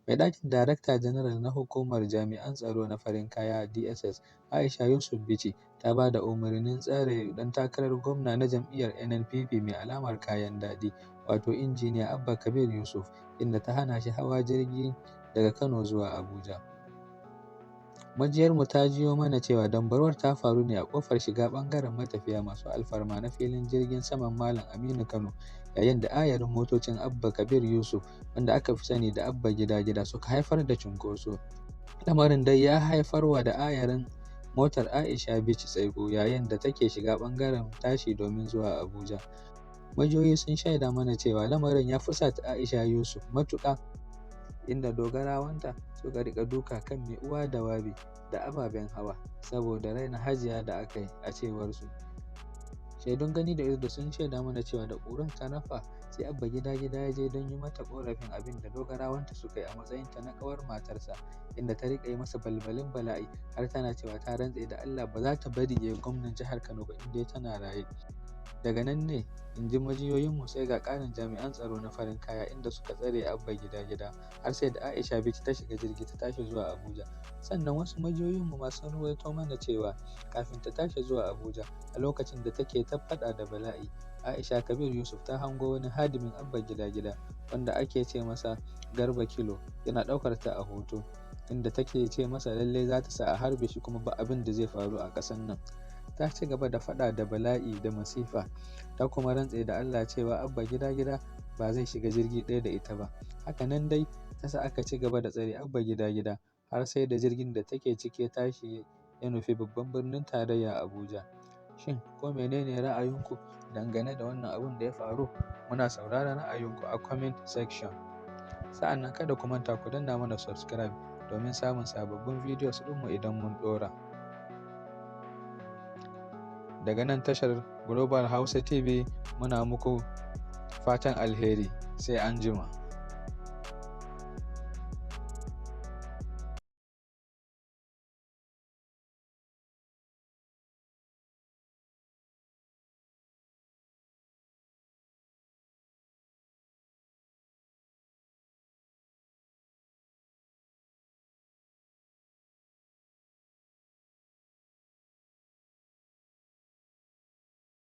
Mai ɗakin Darakta Janaral na Hukumar Jami'an Tsaro na Farin Kaya (DSS), Aisha Yusuf Bichi, ta ba da umarnin tsare ɗan takarar gwamna na jam'iyyar NNPP mai alamar kayan daɗi, wato Injiniya Abba Kabir Yusuf, inda ta hana shi hawa jirgi daga Kano zuwa Abuja. Majiyarmu ta jiyo mana cewa dambarwar ta faru ne a ƙofar shiga ɓangaren matafiya masu alfarma na filin jirgin saman Malam Aminu Kano, yayin da ayarin motocin Abba Kabir Yusuf, wanda aka fi sani da Abba Gida-Gida, suka haifar da cunkoso. Lamarin dai ya haifarwa da ayarin motar Aisha Bichi tsaiko yayin da take shiga ɓangaren tashi domin zuwa Abuja. Majiyoyi sun shaida mana cewa lamarin ya fusata Aisha Yusuf matuƙa, inda dogarawanta suka riƙa duka kan mai uwa da wabi da ababen hawa saboda raina hajiya da aka yi, a cewarsu. Shaidun gani da ido sun shaida mana cewa da ƙuran ta lafa, sai Abba Gida-Gida ya je don yi mata ƙorafin abin da dogarawanta suka yi a matsayinta na ƙawar matarsa, inda ta riƙa yi masa balbalin bala'i har tana cewa ta rantse da Allah ba za ta bari ya yi gwamnan jihar Kano ba in dai tana raye. Daga nan ne, in ji majiyoyinmu, sai ga ƙarin jami'an tsaro na farin kaya inda suka tsare Abba Gida-Gida har sai da Aisha Bichi ta shiga jirgi ta tashi zuwa Abuja. Sannan wasu majiyoyinmu ma sun ruwaito mana cewa kafin ta tashi zuwa Abuja, a lokacin da take ta faɗa da bala'i, Aisha Kabir Yusuf ta hango wani hadimin Abba Gida-Gida wanda ake ce masa Garba Kilo yana ɗaukar ta a hoto, inda take ce masa lallai za ta sa a harbe shi kuma ba abin da zai faru a ƙasar nan. Ta ci gaba da faɗa da bala'i da masifa, ta kuma rantse da Allah cewa Abba Gida-Gida ba zai shiga jirgi ɗaya da ita ba. Haka nan dai ta sa aka ci gaba da tsare Abba Gida-Gida har sai da jirgin da take ciki ya tashi ya nufi babban birnin tarayya Abuja. Shin ko menene ra'ayinku dangane da wannan abun da ya faru? Muna sauraron ra'ayinku a comment section. Sa'annan kada ku manta ku danna mana subscribe domin samun sababbin videos ɗinmu idan mun ɗora. Daga nan tashar Global Hausa TV muna muku fatan alheri, sai anjima.